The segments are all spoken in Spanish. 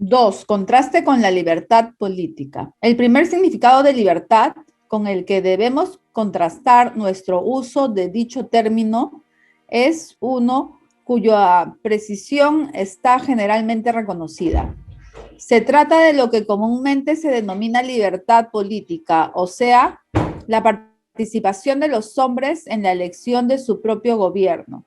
2. Contraste con la libertad política. El primer significado de libertad con el que debemos contrastar nuestro uso de dicho término es uno cuya precisión está generalmente reconocida. Se trata de lo que comúnmente se denomina libertad política, o sea, la participación de los hombres en la elección de su propio gobierno,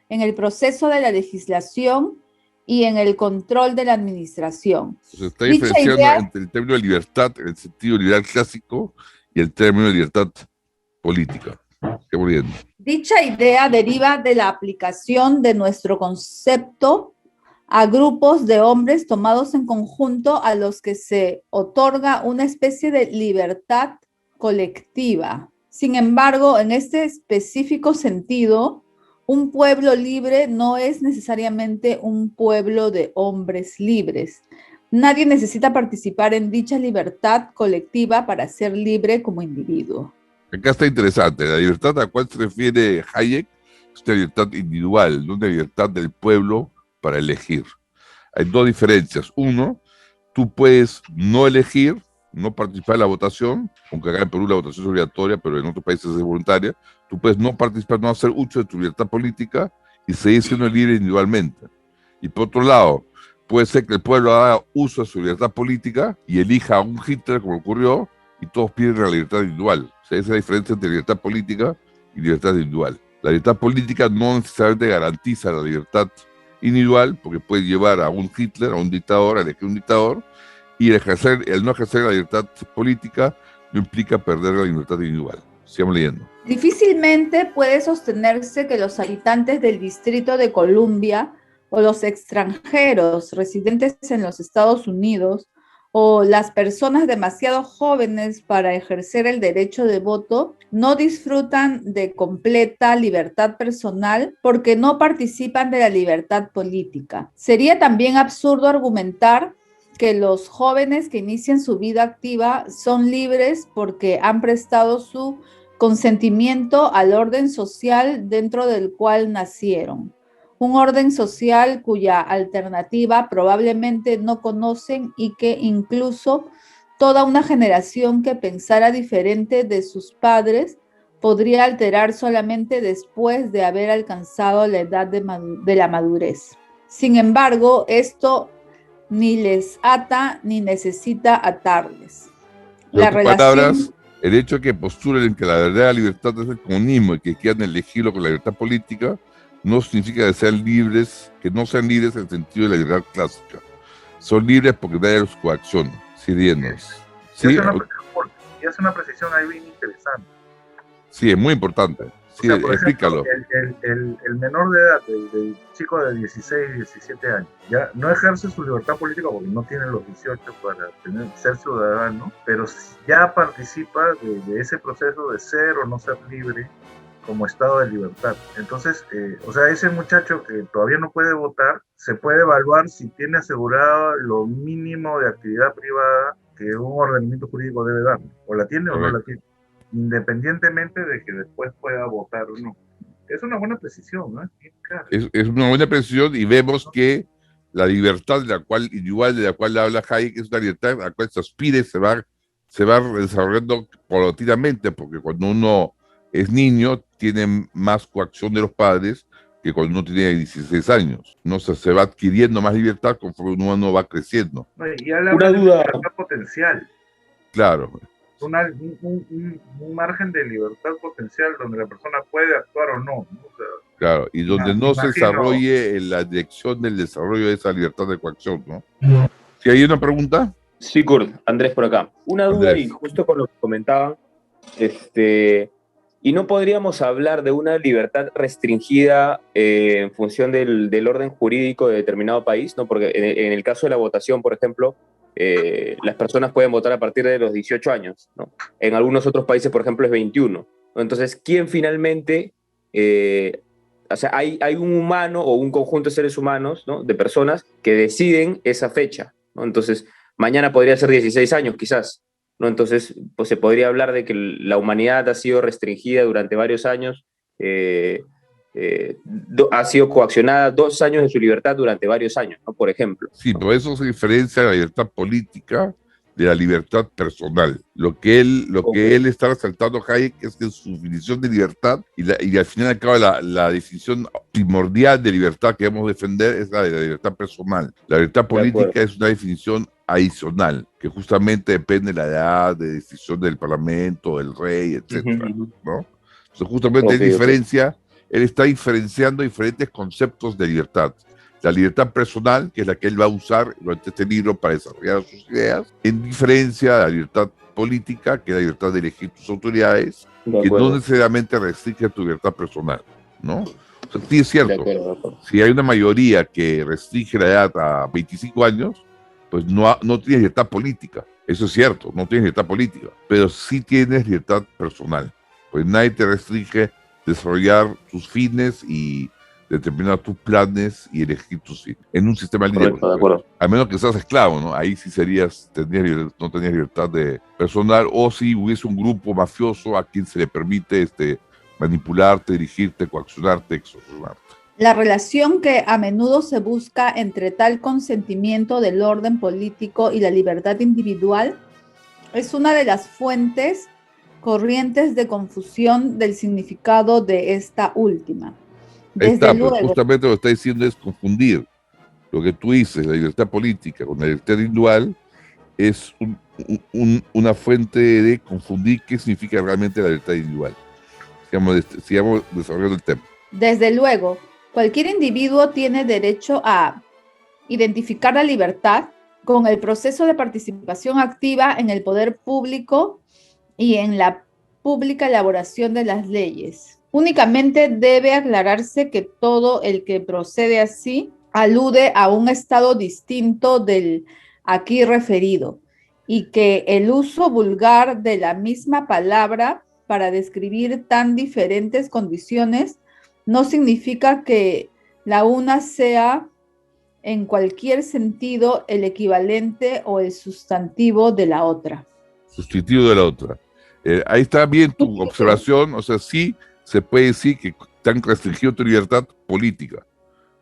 en el proceso de la legislación y en el control de la administración. Se está diferenciando entre el término de libertad en el sentido liberal clásico y el término de libertad política. Qué bonito. Dicha idea deriva de la aplicación de nuestro concepto a grupos de hombres tomados en conjunto a los que se otorga una especie de libertad colectiva. Sin embargo, en este específico sentido, un pueblo libre no es necesariamente un pueblo de hombres libres. Nadie necesita participar en dicha libertad colectiva para ser libre como individuo. Acá está interesante. La libertad a la cual se refiere Hayek es una libertad individual, no una libertad del pueblo para elegir. Hay dos diferencias. Uno, tú puedes no elegir, no participar en la votación, aunque acá en Perú la votación es obligatoria, pero en otros países es voluntaria. Tú puedes no participar, no hacer uso de tu libertad política y seguir siendo libre individualmente. Y por otro lado, puede ser que el pueblo haga uso de su libertad política y elija a un Hitler, como ocurrió, y todos pierden la libertad individual. O sea, esa es la diferencia entre libertad política y libertad individual. La libertad política no necesariamente garantiza la libertad individual, porque puede llevar a un Hitler, a un dictador, a elegir un dictador, y el no ejercer la libertad política no implica perder la libertad individual. Sigamos leyendo. Difícilmente puede sostenerse que los habitantes del Distrito de Columbia o los extranjeros residentes en los Estados Unidos o las personas demasiado jóvenes para ejercer el derecho de voto no disfrutan de completa libertad personal porque no participan de la libertad política. Sería también absurdo argumentar que los jóvenes que inician su vida activa son libres porque han prestado su consentimiento al orden social dentro del cual nacieron. Un orden social cuya alternativa probablemente no conocen y que incluso toda una generación que pensara diferente de sus padres podría alterar solamente después de haber alcanzado la edad de la madurez. Sin embargo, esto ni les ata ni necesita atarles. En otras palabras, el hecho de que postulen que la verdadera libertad es el comunismo y que quieran elegirlo con la libertad política no significa que sean libres, que no sean libres en el sentido de la libertad clásica. Son libres porque nadie los coacciona. Sirianos. ¿Sí? Y hace una precisión ahí bien interesante. Sí, es muy importante. Sí, o sea, explícalo. Ejemplo, el menor de edad, el chico de 16, 17 años, ya no ejerce su libertad política porque no tiene los 18 para ser ciudadano, pero ya participa de ese proceso de ser o no ser libre como estado de libertad. Entonces, o sea, ese muchacho que todavía no puede votar, se puede evaluar si tiene asegurado lo mínimo de actividad privada que un ordenamiento jurídico debe dar, o la tiene o no la tiene, independientemente de que después pueda votar o no. Es una buena precisión, ¿no? Claro. Es una buena precisión y vemos que la libertad de la cual habla Hayek es una libertad a la cual se aspire, se va desarrollando paulatinamente, porque cuando uno es niño tiene más coacción de los padres que cuando uno tiene 16 años. No se va adquiriendo más libertad conforme uno va creciendo. Y habla de libertad potencial. Claro. Un margen de libertad potencial donde la persona puede actuar o no. O sea, claro, y donde no se desarrolle en la dirección del desarrollo de esa libertad de coacción, ¿no? ¿Sí hay una pregunta? Sí, Kurt, Andrés por acá. Una duda Andrés. Y justo con lo que comentaban, ¿y no podríamos hablar de una libertad restringida en función del orden jurídico de determinado país? ¿No? Porque en el caso de la votación, por ejemplo, las personas pueden votar a partir de los 18 años, ¿no? En algunos otros países, por ejemplo, es 21. ¿No? Entonces, ¿quién finalmente... o sea, hay un humano o un conjunto de seres humanos, ¿no? De personas que deciden esa fecha, ¿no? Entonces, mañana podría ser 16 años, quizás, ¿no? Entonces, pues se podría hablar de que la humanidad ha sido restringida durante varios años ha sido coaccionada 2 años de su libertad durante varios años, ¿no? Por ejemplo. Sí, pero eso se diferencia de la libertad política de la libertad personal. Lo que él está resaltando, Hayek, es que su definición de libertad, y al final y al cabo la definición primordial de libertad que debemos defender es la de la libertad personal. La libertad política es una definición adicional, que justamente depende de la edad de decisión del parlamento, del rey, etcétera, ¿no? Entonces, justamente él está diferenciando diferentes conceptos de libertad. La libertad personal, que es la que él va a usar durante este libro para desarrollar sus ideas, en diferencia de la libertad política, que es la libertad de elegir tus autoridades, que no necesariamente restringe tu libertad personal, ¿no? O sea, sí es cierto, de acuerdo. Si hay una mayoría que restringe la edad a 25 años, pues no tienes libertad política. Eso es cierto, no tienes libertad política, pero sí tienes libertad personal. Pues nadie te restringe desarrollar tus fines y determinar tus planes y elegir tus fines en un sistema libre. De acuerdo. A menos que seas esclavo, ¿no? Ahí sí no tenías libertad de personal, o si hubiese un grupo mafioso a quien se le permite manipularte, dirigirte, coaccionarte, extorsionarte. La relación que a menudo se busca entre tal consentimiento del orden político y la libertad individual es una de las fuentes corrientes de confusión del significado de esta última. Justamente lo que está diciendo es confundir lo que tú dices, la libertad política con la libertad individual, es una fuente de confundir qué significa realmente la libertad individual. Sigamos desarrollando el tema. Desde luego, cualquier individuo tiene derecho a identificar la libertad con el proceso de participación activa en el poder público y en la pública elaboración de las leyes. Únicamente debe aclararse que todo el que procede así alude a un estado distinto del aquí referido y que el uso vulgar de la misma palabra para describir tan diferentes condiciones no significa que la una sea en cualquier sentido el equivalente o el sustantivo de la otra. Sustitutivo de la otra. Ahí está bien tu observación, o sea, sí se puede decir que te han restringido tu libertad política,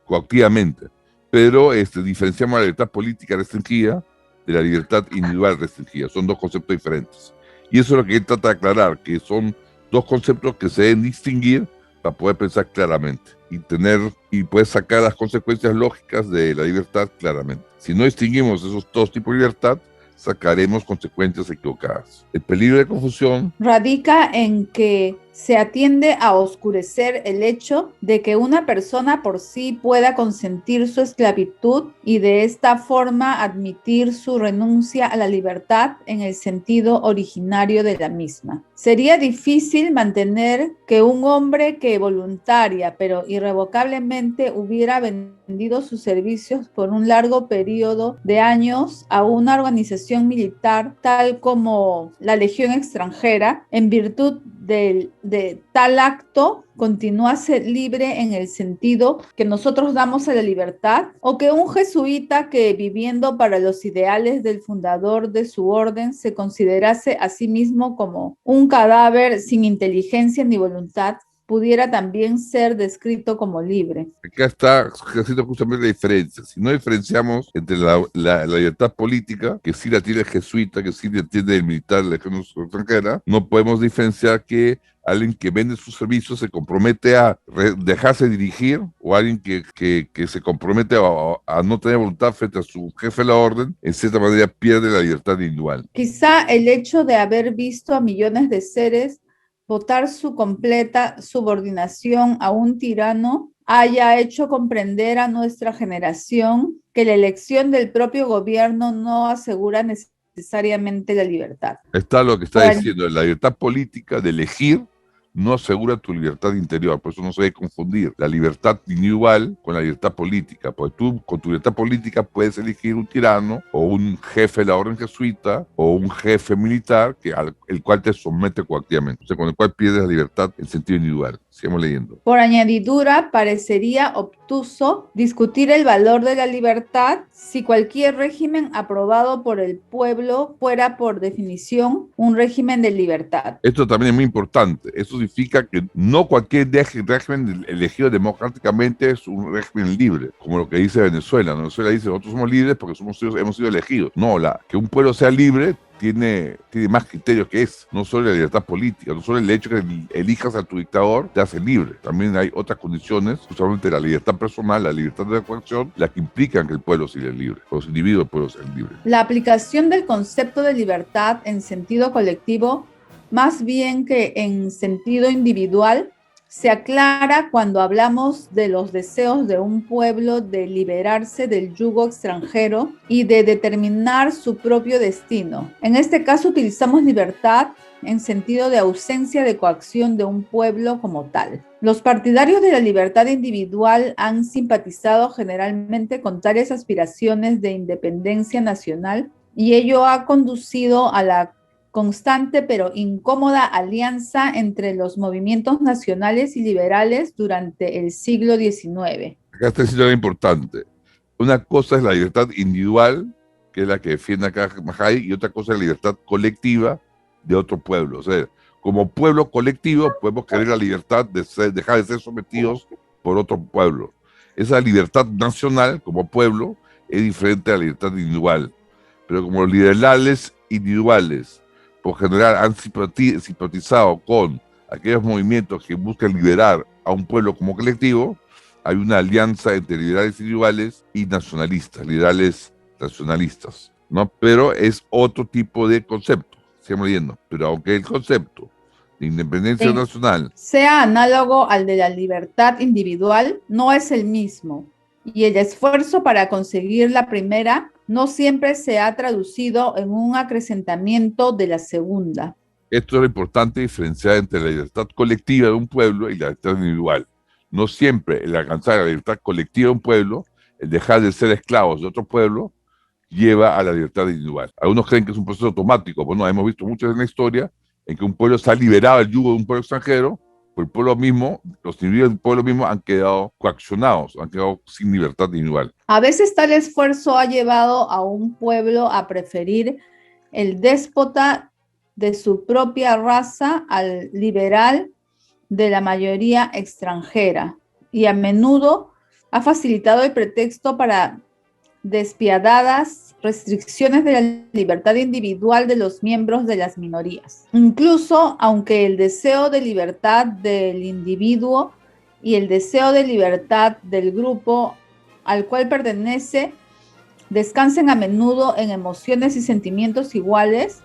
coactivamente, pero diferenciamos la libertad política restringida de la libertad individual restringida. Son dos conceptos diferentes. Y eso es lo que él trata de aclarar, que son dos conceptos que se deben distinguir para poder pensar claramente y poder sacar las consecuencias lógicas de la libertad claramente. Si no distinguimos esos dos tipos de libertad, sacaremos consecuencias equivocadas. El peligro de confusión radica en que se atiende a oscurecer el hecho de que una persona por sí pueda consentir su esclavitud y de esta forma admitir su renuncia a la libertad en el sentido originario de la misma. Sería difícil mantener que un hombre que voluntaria pero irrevocablemente hubiera vendido sus servicios por un largo periodo de años a una organización militar tal como la Legión extranjera, en virtud de tal acto, continuase libre en el sentido que nosotros damos a la libertad, o que un jesuita que viviendo para los ideales del fundador de su orden se considerase a sí mismo como un cadáver sin inteligencia ni voluntad, pudiera también ser descrito como libre. Acá está haciendo justamente la diferencia. Si no diferenciamos entre la libertad política, que sí la tiene el jesuita, que sí la tiene el militar de la Legión extranjera, no podemos diferenciar que alguien que vende sus servicios se compromete a dejarse dirigir, o alguien que se compromete a no tener voluntad frente a su jefe de la orden, en cierta manera pierde la libertad individual. Quizá el hecho de haber visto a millones de seres votar su completa subordinación a un tirano haya hecho comprender a nuestra generación que la elección del propio gobierno no asegura necesariamente la libertad. Está lo que está diciendo, la libertad política de elegir no asegura tu libertad interior, por eso no se debe confundir la libertad individual con la libertad política, porque tú con tu libertad política puedes elegir un tirano o un jefe de la orden jesuita o un jefe militar el cual te somete coactivamente, o sea, con el cual pierdes la libertad en sentido individual. Sigamos leyendo. Por añadidura, parecería obtuso discutir el valor de la libertad si cualquier régimen aprobado por el pueblo fuera por definición un régimen de libertad. Esto también es muy importante. Eso significa que no cualquier régimen elegido democráticamente es un régimen libre, como lo que dice Venezuela. Venezuela dice, nosotros somos libres porque hemos sido elegidos. No, que un pueblo sea libre tiene más criterios que es, no solo la libertad política, no solo el hecho que elijas a tu dictador te hace libre, también hay otras condiciones, justamente la libertad personal, la libertad de coacción, las que implican que el pueblo sea libre, los individuos del pueblo sean libres. La aplicación del concepto de libertad en sentido colectivo, más bien que en sentido individual, se aclara cuando hablamos de los deseos de un pueblo de liberarse del yugo extranjero y de determinar su propio destino. En este caso utilizamos libertad en sentido de ausencia de coacción de un pueblo como tal. Los partidarios de la libertad individual han simpatizado generalmente con tales aspiraciones de independencia nacional y ello ha conducido a la constante pero incómoda alianza entre los movimientos nacionales y liberales durante el siglo XIX. Acá está diciendo algo importante. Una cosa es la libertad individual, que es la que defiende acá Hayek, y otra cosa es la libertad colectiva de otro pueblo. O sea, como pueblo colectivo podemos querer la libertad de dejar de ser sometidos por otro pueblo. Esa libertad nacional como pueblo es diferente a la libertad individual. Pero como los liberales individuales por general han simpatizado con aquellos movimientos que buscan liberar a un pueblo como colectivo, hay una alianza entre liberales individuales y nacionalistas, liberales nacionalistas, ¿no? Pero es otro tipo de concepto, sigamos leyendo, pero aunque el concepto de independencia nacional sea análogo al de la libertad individual, no es el mismo, y el esfuerzo para conseguir la primera no siempre se ha traducido en un acrecentamiento de la segunda. Esto es lo importante diferenciar entre la libertad colectiva de un pueblo y la libertad individual. No siempre el alcanzar la libertad colectiva de un pueblo, el dejar de ser esclavos de otro pueblo, lleva a la libertad individual. Algunos creen que es un proceso automático. Bueno, hemos visto mucho en la historia en que un pueblo se ha liberado del yugo de un pueblo extranjero, pues el pueblo mismo, los individuos del pueblo mismo han quedado coaccionados, han quedado sin libertad individual. A veces tal esfuerzo ha llevado a un pueblo a preferir el déspota de su propia raza al liberal de la mayoría extranjera, y a menudo ha facilitado el pretexto para despiadadas restricciones de la libertad individual de los miembros de las minorías. Incluso aunque el deseo de libertad del individuo y el deseo de libertad del grupo al cual pertenece descansen a menudo en emociones y sentimientos iguales,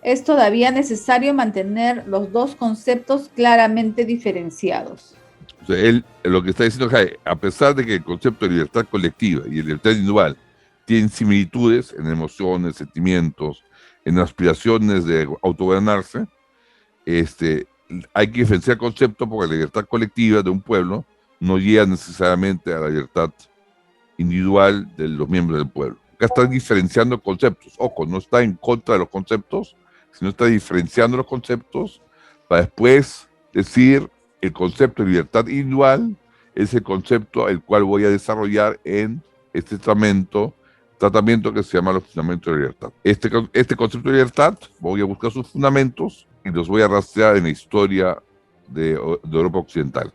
es todavía necesario mantener los dos conceptos claramente diferenciados. O sea, lo que está diciendo Hayek, a pesar de que el concepto de libertad colectiva y de libertad individual tienen similitudes en emociones, sentimientos, en aspiraciones de autogobernarse, hay que diferenciar el concepto porque la libertad colectiva de un pueblo no llega necesariamente a la libertad individual de los miembros del pueblo. Acá están diferenciando conceptos. Ojo, no está en contra de los conceptos, sino está diferenciando los conceptos para después decir el concepto de libertad individual es el concepto el cual voy a desarrollar en este tratamiento que se llama los fundamentos de libertad. Este concepto de libertad voy a buscar sus fundamentos y los voy a rastrear en la historia de Europa Occidental.